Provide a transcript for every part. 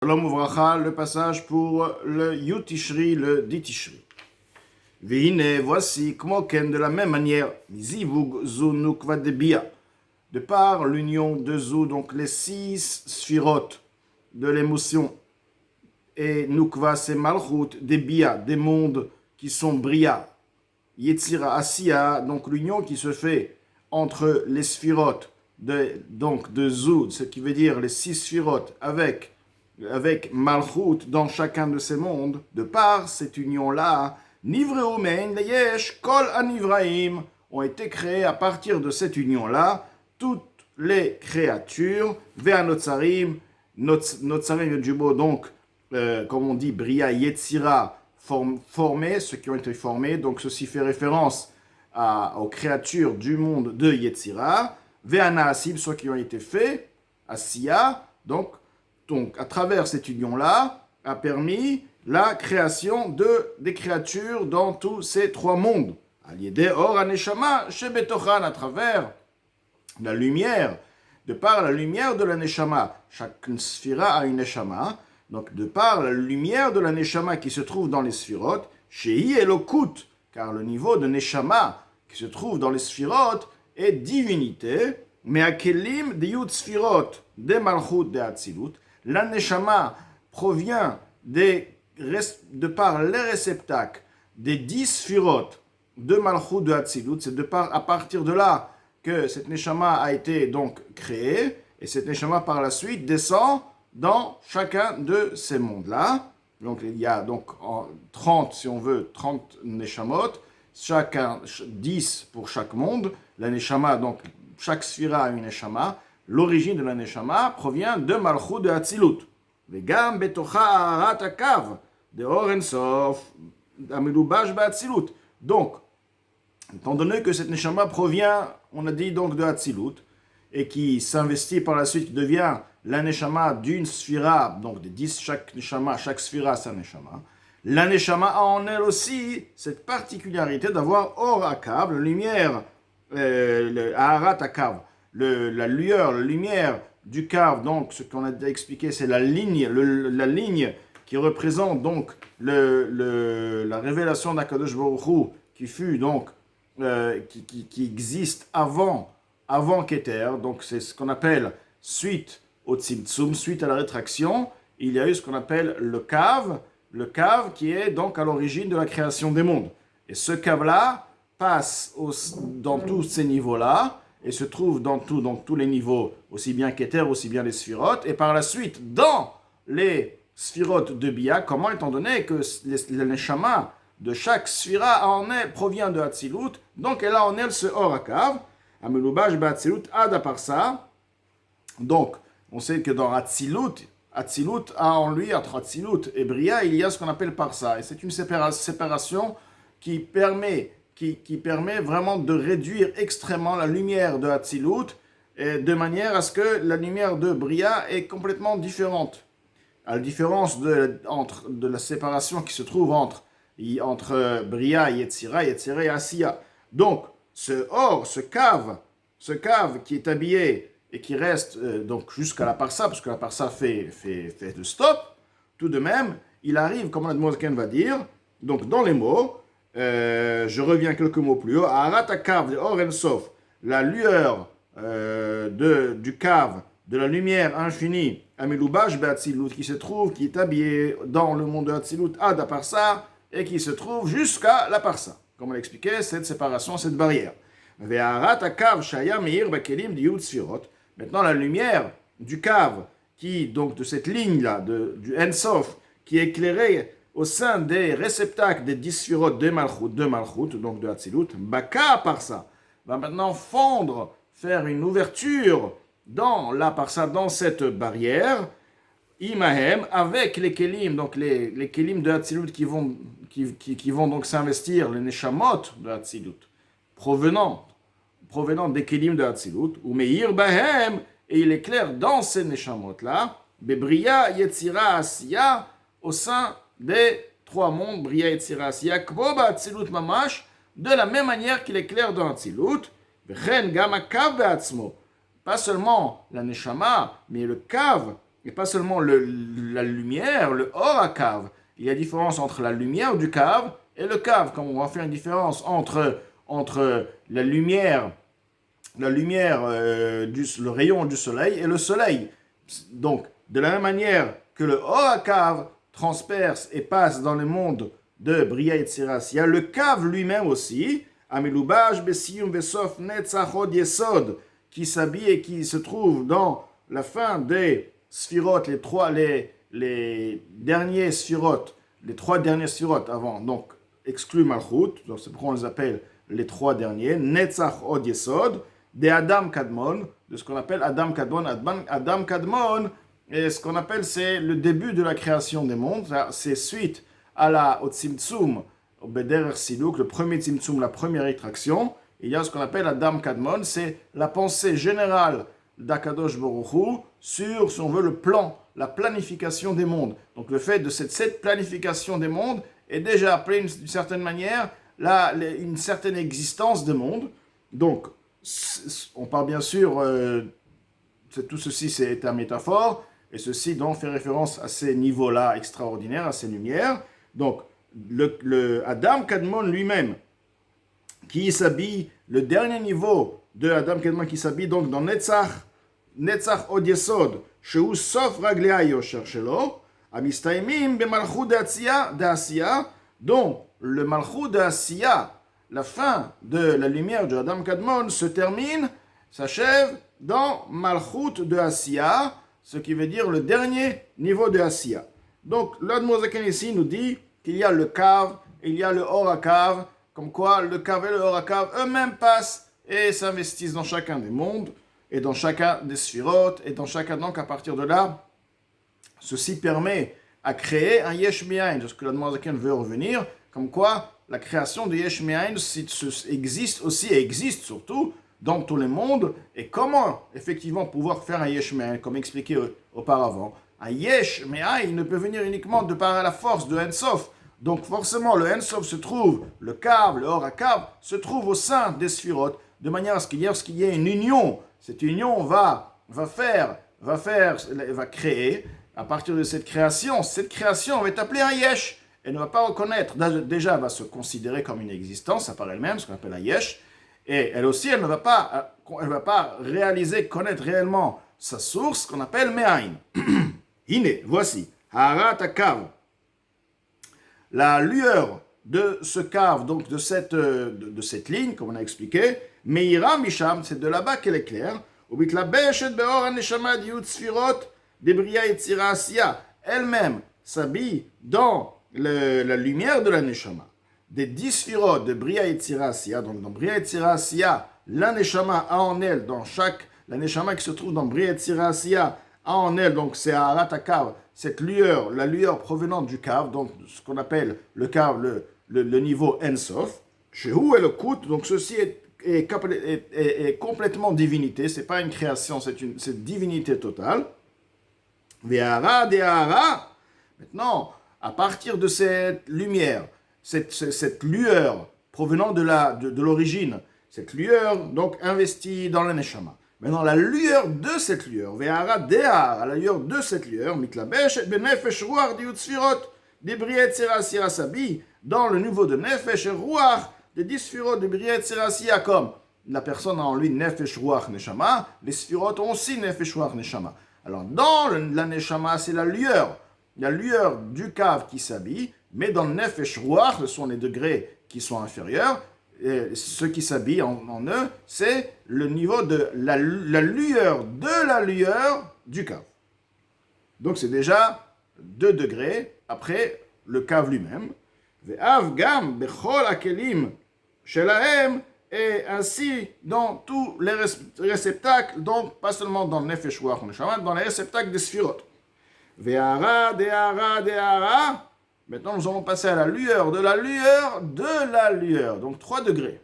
Shalom Uvracha, le passage pour le Yutishri, le Ditishri. Vihine, voici, Kmoken, de la même manière, Zivug Zu Nukva Debia, de par l'union de Zu, donc les 6 sphirotes de l'émotion, et Nukva, c'est Malchut, Debia, des mondes qui sont Bria, Yetzira, Asiya, donc l'union qui se fait entre les sphirotes de Zu, ce qui veut dire les 6 sphirotes avec Malchut dans chacun de ces mondes, de par cette union-là, Nivreu Mein Leyesh Kol Anivraim ont été créés à partir de cette union-là, toutes les créatures, Ve'anotzarim, Notzarim Jubo, donc, comme on dit, Bria, Yetzira, formés, ceux qui ont été formés, donc ceci fait référence aux créatures du monde de Yetzira, Ve'anasib, ceux qui ont été faits, Asiya, donc, à travers cette union-là, a permis la création des créatures dans tous ces 3 mondes. Or Aneshama Shebetochan, à travers la lumière, de par la lumière de la Neshama, chaque sphira a une Neshama, donc de par la lumière de la Neshama qui se trouve dans les sphirotes, Shehi Elokut, car le niveau de Neshama qui se trouve dans les sphirotes est divinité, mais Akelim de Yud Sphirot, de Malchut de Atzilut, la Neshama provient de par les réceptacles des 10 sphirotes de Malchut de Atzilut. C'est à partir de là que cette Neshama a été donc créée, et cette Neshama par la suite descend dans chacun de ces mondes-là. Donc il y a donc 30, si on veut, 30 Neshamot, chacun 10 pour chaque monde. La Neshama, donc chaque sphira a une Neshama. L'origine de la Neshama provient de Malchut de Atzilut. Vegam betocha aharat akav de Or En Sof amilubash be'Atzilut. Donc, étant donné que cette Neshama provient, on a dit donc de Atzilut, et qui s'investit par la suite, qui devient la Neshama d'une sphira, donc des 10, chaque Neshama, chaque sphira sa Neshama. La Neshama a en elle aussi cette particularité d'avoir Or Akav, la lumière, le Aharat Akav, la lueur, la lumière du cave, donc ce qu'on a expliqué, c'est la ligne qui représente donc la révélation d'Akadosh Baruch Hu, qui fut donc, qui existe avant Keter, donc c'est ce qu'on appelle suite au Tzimtzum, suite à la rétraction, il y a eu ce qu'on appelle le cave qui est donc à l'origine de la création des mondes. Et ce cave-là passe dans tous ces niveaux-là, et se trouve dans tous les niveaux, aussi bien Keter, aussi bien les sphirotes, et par la suite, dans les sphirotes de Bia, comment, étant donné que le Neshama de chaque sphira en elle provient de Atzilut, donc elle a en elle ce Or Akav, Amelubash Ba'Atzilut Ad Aparsa. Donc, on sait que dans Atzilut a en lui, entre Atzilut et Bria, il y a ce qu'on appelle Parsa, et c'est une séparation qui permet vraiment de réduire extrêmement la lumière de Atzilut, de manière à ce que la lumière de Bria est complètement différente. À la différence de la séparation qui se trouve entre Bria, Yetzira et Asiya. Donc, ce cave qui est habillé et qui reste donc jusqu'à la Parsa, parce que la Parsa fait le stop, tout de même, il arrive, comme l'Admoraken va dire, donc dans les mots, je reviens quelques mots plus haut. Aharat akav de Or En Sof, la lueur du cave, de la lumière infinie, Amilubash be'Atzilut, qui est habillé dans le monde de Atzilut ad Parsa, et qui se trouve jusqu'à la Parsa. Comme on l'expliquait, cette séparation, cette barrière. Ve'aharat akav shaya meir ba'kelim di Yud Sfirot. Maintenant, la lumière du cave, donc de cette ligne-là, du En Sof, qui est éclairée au sein des réceptacles des 10 sphirotes de Malchut, donc de Atzilut, Baka Parsa va maintenant faire une ouverture dans la Parsa, dans cette barrière, Imahem, avec les Kelim, donc les Kelim de Atzilut qui vont donc s'investir, les Neshamot de Atzilut, provenant des Kelim de Atzilut, ou Meir Bahem, et il éclaire dans ces Neshamot-là, Bebria, Yetzira, Asiya, au sein des 3 mondes, Bria, Yetzira, Asiya, Kvoba, Atzilut, Mamash, de la même manière qu'il éclaire dans Atzilut, Vechen, Gama, Kav, Be'atzmo. Pas seulement la Neshama, mais le Kav et pas seulement la lumière, le Or-Akav. Il y a différence entre la lumière du cave et le cave, comme on va faire une différence entre la lumière, le rayon du soleil et le soleil. Donc, de la même manière que le Or-Akav transperce et passe dans le monde de Bria et Tzirasia, le cave lui-même aussi, Amilubash, Besiyum, Vesof, Netzach, Od, Yesod, qui s'habille et qui se trouve dans la fin des Sphirot, les derniers Sphirot, les trois derniers Sphirot avant, donc exclut Malchut, donc c'est pourquoi on les appelle les trois derniers, Netzach, Od, Yesod, des Adam Kadmon, de ce qu'on appelle Adam Kadmon. Adam Kadmon, et ce qu'on appelle, c'est le début de la création des mondes, c'est suite au Tzimtzum, au Bederer Siluk, le premier Tzimtzum, la première rétraction. Il y a ce qu'on appelle Adam Kadmon, c'est la pensée générale d'Akadosh Baruch Hu sur, si on veut, le plan, la planification des mondes. Donc le fait de cette planification des mondes est déjà appelé d'une certaine manière une certaine existence des mondes. Donc, on parle bien sûr, tout ceci c'est une métaphore, et ceci donc fait référence à ces niveaux-là extraordinaires, à ces lumières. Donc, le Adam Kadmon lui-même, qui s'habille, le dernier niveau de Adam Kadmon qui s'habille donc dans Netzach Od Yesod, Shehu Sof Raglea Yosher Shelo, Amistaimim Bemalchut d'Asiya, dont le Malchut d'Asiya, la fin de la lumière de Adam Kadmon, se termine, s'achève dans Malchut de Asiya, ce qui veut dire le dernier niveau de Asiya. Donc, l'Admozaken ici nous dit qu'il y a le Kav, il y a le Or-Akav, comme quoi le Kav et le Or-Akav eux-mêmes passent et s'investissent dans chacun des mondes, et dans chacun des Sphirot, et dans chacun, donc à partir de là, ceci permet à créer un Yesh Me'ain, de ce que l'Admozaken veut revenir, comme quoi la création de Yesh Me'ain existe aussi, et existe surtout, dans tous les mondes, et comment effectivement pouvoir faire un Yesh Me'ain, comme expliqué auparavant. Un Yesh Me'ain ne peut venir uniquement de par la force de Ensof. Donc forcément, le Ensof se trouve, le Kav, le Or-Akav, se trouve au sein des Sphirot, de manière à ce qu'il y ait une union. Cette union va créer, à partir de cette création va être appelée un Yesh. Elle ne va pas reconnaître, déjà elle va se considérer comme une existence, par elle-même, ce qu'on appelle un Yesh, et elle aussi, elle ne va pas réaliser, connaître réellement sa source, qu'on appelle Me'ain. Hine, voici, Harat Akav, la lueur de ce cave, donc de cette ligne, comme on a expliqué, Meira Misham, c'est de là-bas qu'elle est claire, Ubitlabesh beor haneshama diyut sfirot de Bria Yetzira Asiya, elle-même s'habille dans la lumière de la Neshama. Des 10 sphirot de Bria Yetzira Asiya, donc dans Bria Yetzira Asiya, la Neshama a en elle, la Neshama qui se trouve dans Bria Yetzira Asiya, a en elle, donc c'est Harat Akav, cette lueur, la lueur provenante du cave, donc ce qu'on appelle le cave, le niveau Ensof, chez où est le Kout, donc ceci est complètement divinité, c'est pas une création, c'est divinité totale. Ve'ara de'ara, maintenant, à partir de cette lumière, cette lueur provenant de l'origine, cette lueur donc investie dans le Neshama. Maintenant, la lueur de cette lueur, Ve'ara de'ara, la lueur de cette lueur, mitlabesh et benefesh ruach diut sfirot, debriet serasira sabi, dans le niveau de nefesh et ruach, des 10 sphirot de briet serasira, comme la personne a en lui nefesh ruach neshama, les sphirot ont aussi nefesh ruach neshama. Alors, dans la neshama, c'est la lueur du cave qui s'habille, mais dans le nefesh ruach, ce sont les degrés qui sont inférieurs, et ce qui s'habille en eux, c'est le niveau de la lueur du cave. Donc c'est déjà 2 degrés après le cave lui-même. Ve'av gam bechol akelim shelahem, et ainsi dans tous les réceptacles, donc pas seulement dans le nefesh ruach neshama, dans les réceptacles des sphirot. Ve'ara de'ara de'ara. Maintenant, nous allons passer à la lueur de la lueur. Donc, 3 degrés.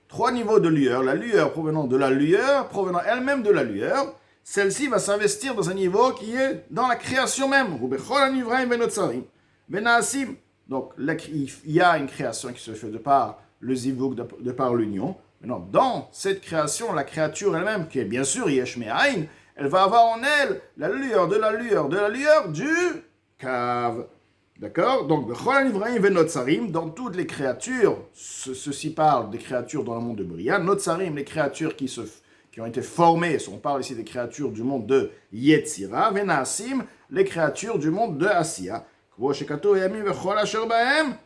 3 niveaux de lueur. La lueur provenant de la lueur, provenant elle-même de la lueur. Celle-ci va s'investir dans un niveau qui est dans la création même. Donc, il y a une création qui se fait de par le zivug, de par l'union. Maintenant, dans cette création, la créature elle-même, qui est bien sûr Yesh Me'ain, elle va avoir en elle la lueur de la lueur de la lueur du cave. D'accord? Donc, dans toutes les créatures, ceci parle des créatures dans le monde de Bria, Notsarim, les créatures qui ont été formées, on parle ici des créatures du monde de Yetzira, Venasim, les créatures du monde de Asiya.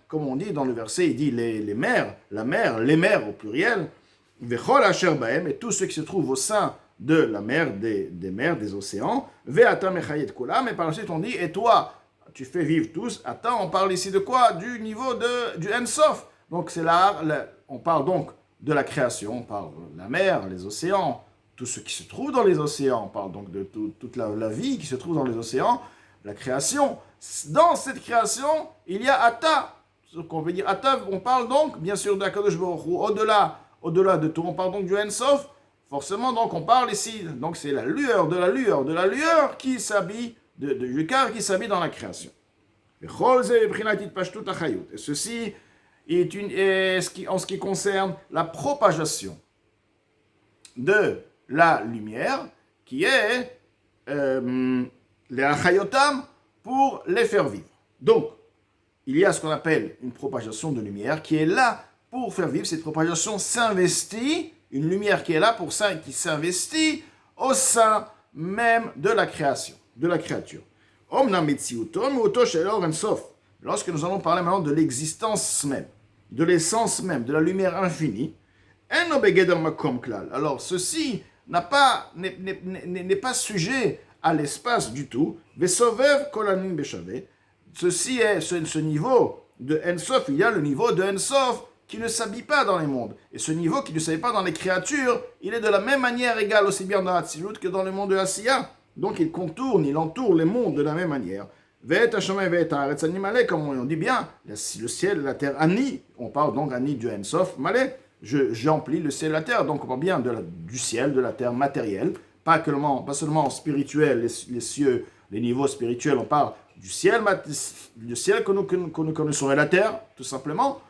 Comme on dit dans le verset, il dit les mers, la mer, les mers au pluriel, et tous ceux qui se trouvent au sein de la mer, des mers, des océans, mais par la suite on dit, et toi, tu fais vivre tous. Attends, on parle ici de quoi? Du niveau du Ensof. Donc c'est là, on parle donc de la création, on parle de la mer, les océans, tout ce qui se trouve dans les océans, on parle donc de toute la vie qui se trouve dans les océans, la création. Dans cette création, il y a Ata. Ce qu'on veut dire Ata, on parle donc, bien sûr, d'Akadosh Baruch Hu, au-delà de tout, on parle donc du Ensof. Forcément, donc, on parle ici, donc c'est la lueur de la lueur de la lueur qui s'habille, du cave qui s'habille dans la création. Et ceci est en ce qui concerne la propagation de la lumière, qui est les achayotam, pour les faire vivre. Donc, il y a ce qu'on appelle une propagation de lumière qui est là pour faire vivre. Cette propagation s'investit, une lumière qui est là pour ça, qui s'investit au sein même de la création, de la créature. Lorsque nous allons parler maintenant de l'existence même, de l'essence même, de la lumière infinie, alors ceci n'est pas sujet à l'espace du tout. Ceci est ce niveau de Ensof, il y a le niveau de Ensof qui ne s'habille pas dans les mondes. Et ce niveau qui ne s'habille pas dans les créatures, il est de la même manière égal aussi bien dans Hatzilut que dans le monde de Asiya. Donc il contourne, il entoure les mondes de la même manière. Comme on dit bien, le ciel et la terre, Ani, on parle donc Ani du Ensof, Malé, j'emplis le ciel et la terre, donc on parle bien du ciel, de la terre matérielle, pas seulement spirituel, les cieux, les niveaux spirituels, on parle du ciel, le ciel que nous connaissons et la terre, tout simplement,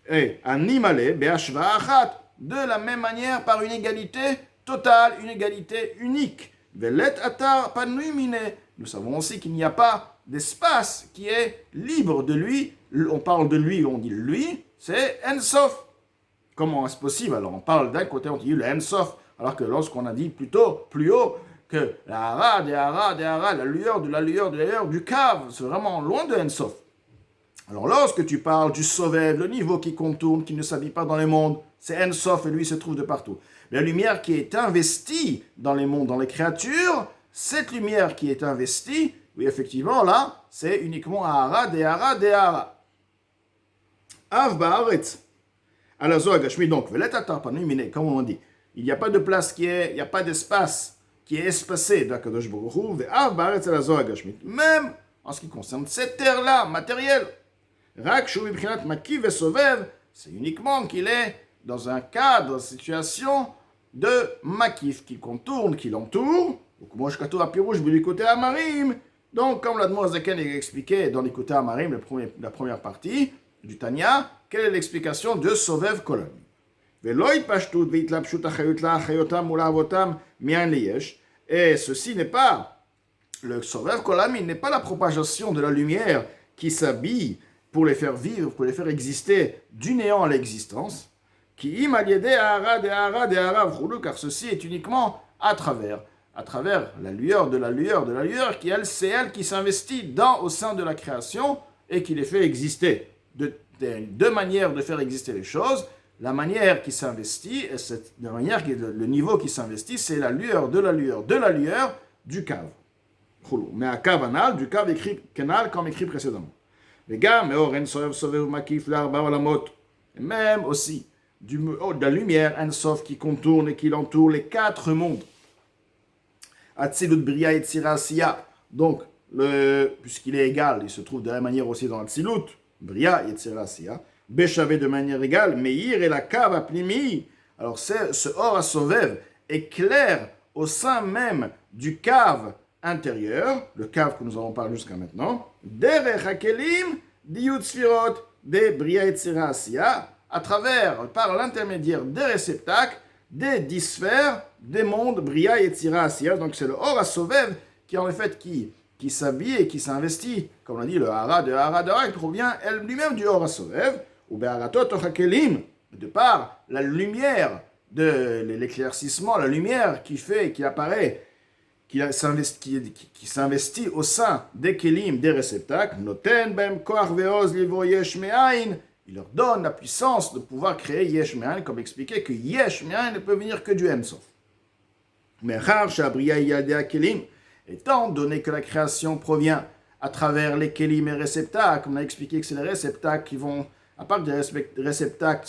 et Animalé, Be'ashva Achat, de la même manière par une égalité totale, une égalité unique. Velet Atar Panuimine, nous savons aussi qu'il n'y a pas d'espace qui est libre de lui. On parle de lui, on dit lui, c'est Ensof. Comment est-ce possible? Alors on parle d'un côté, on dit le Ensof, alors que lorsqu'on a dit plutôt, plus haut, que la hara, des hara, la lueur de la lueur du cave, c'est vraiment loin de Ensof. Alors lorsque tu parles du Sovev, le niveau qui contourne, qui ne s'habille pas dans les mondes, c'est Ensof et lui se trouve de partout. La lumière qui est investie dans les mondes, dans les créatures, cette lumière qui est investie, oui effectivement là, c'est uniquement hara, des hara. Av ba'aretz. Alors Zohagashmi, donc, comme on dit, il n'y a pas de place il n'y a pas d'espace qui est espacé d'Akadosh Baruch Hu, même en ce qui concerne cette terre-là, matérielle. C'est uniquement qu'il est dans un cadre, dans une situation de makif, qui contourne, qui l'entoure. Donc, comme l'Admor Zaken a expliqué dans l'Ikutei Amarim, la première partie du Tanya, quelle est l'explication de Sovev Kolam? Et ceci n'est pas, le Sovev Kolam, il n'est pas la propagation de la lumière qui s'habille pour les faire vivre, pour les faire exister du néant à l'existence, car ceci est uniquement à travers la lueur de la lueur de la lueur, c'est elle qui s'investit au sein de la création et qui les fait exister. Deux manières de faire exister les choses. La manière qui s'investit, le niveau qui s'investit, c'est la lueur de la lueur de la lueur du cave. Mais à cave anal, du cave écrit canal comme écrit précédemment. Les gars, mais Oren Sovev Sovev Makif l'Arba Olamot. Même aussi de la lumière, un sof qui contourne et qui l'entoure les quatre mondes. Atzilut Bria Yetzira Asiya. Donc, puisqu'il est égal, il se trouve de la même manière aussi dans Atzilut, Bria Yetzira Asiya. Béchavé de manière égale, Meir et la cave à Plimi. Alors, ce Or à Sovev est clair au sein même du cave intérieur, le cave que nous avons parlé jusqu'à maintenant, Derech Hakelim, Diyut Sfirot, de Bria Yetzira Asiya, par l'intermédiaire des réceptacles des 10 sphères des mondes Bria et Tzira Asiya. Donc c'est le Or HaSovev qui en fait qui s'habille et qui s'investit. Comme on a dit, le Hara de Hara il provient lui-même du Or HaSovev, ou Be'aratot Hakelim, de par la lumière de l'éclaircissement, la lumière qui apparaît, qui s'investit au sein des kelim, des réceptacles, noten bem koach ve'oz livro yesh me'ain, il leur donne la puissance de pouvoir créer yesh me'ain, comme expliqué que yesh me'ain ne peut venir que du Ensof. Mechar she'abriya yadea kelim, étant donné que la création provient à travers les kelim et réceptacles, on a expliqué que c'est les réceptacles qui vont, à part que les réceptacles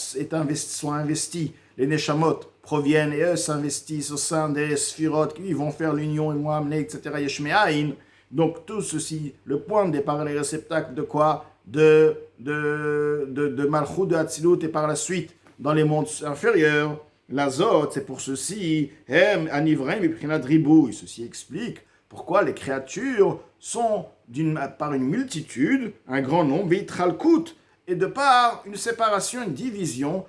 sont investis, les neshamot proviennent et eux s'investissent au sein des sphirotes qui vont faire l'union et mohamne, etc. Yeshmeaïn. Donc tout ceci, le point de départ, les réceptacles de quoi? De Malchut, de Hatzilut et par la suite dans les mondes inférieurs. L'azot, c'est pour ceci, Anivraim et Prinat Ribouille. Ceci explique pourquoi les créatures sont par une multitude, un grand nombre, Vitralkut, et de par une séparation, une division,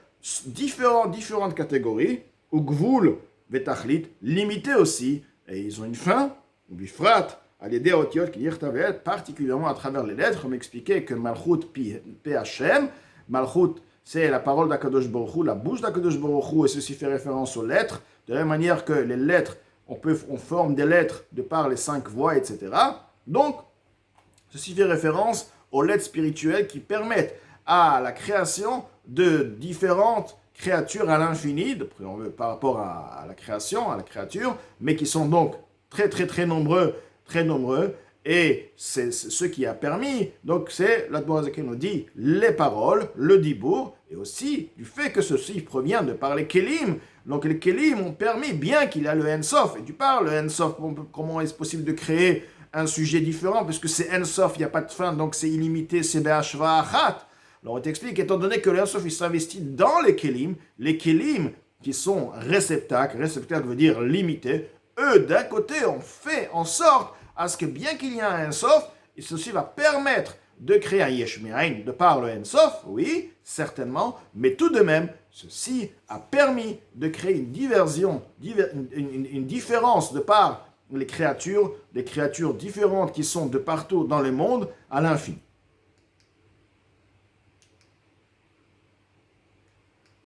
différentes catégories, ou Gvul, Vetachlit, limitées aussi, et ils ont une fin, ou Bifrat, à l'aider au Tiot, qui yirtavet, particulièrement à travers les lettres, comme expliqué que Malchut P.H.M. Malchut, c'est la parole d'Akadosh Baruch Hu, la bouche d'Akadosh Baruch Hu, et ceci fait référence aux lettres, de la même manière que les lettres, on forme des lettres de par les 5 voix, etc. Donc, ceci fait référence aux lettres spirituelles qui permettent à la création de différentes créatures à l'infini, par rapport à la création, à la créature, mais qui sont donc très nombreux, et c'est ce qui a permis, donc c'est, l'Admor qui nous dit, les paroles, le dibour, et aussi du fait que ceci provient de par les kelim. Donc les kelim ont permis, bien qu'il y a le Ensof, et tu parles, le Ensof, comment est-ce possible de créer un sujet différent, puisque c'est Ensof, il n'y a pas de fin, donc c'est illimité, c'est Be'ashva Achat. Alors on t'explique, étant donné que le Ensof, il s'investit dans les kelim qui sont réceptacles veut dire limité, eux, d'un côté, on fait en sorte à ce que bien qu'il y ait un Ensof, ceci va permettre de créer un Yesh Me'ain de par le Ensof, oui, certainement, mais tout de même, ceci a permis de créer une différence de par les créatures différentes qui sont de partout dans le monde à l'infini.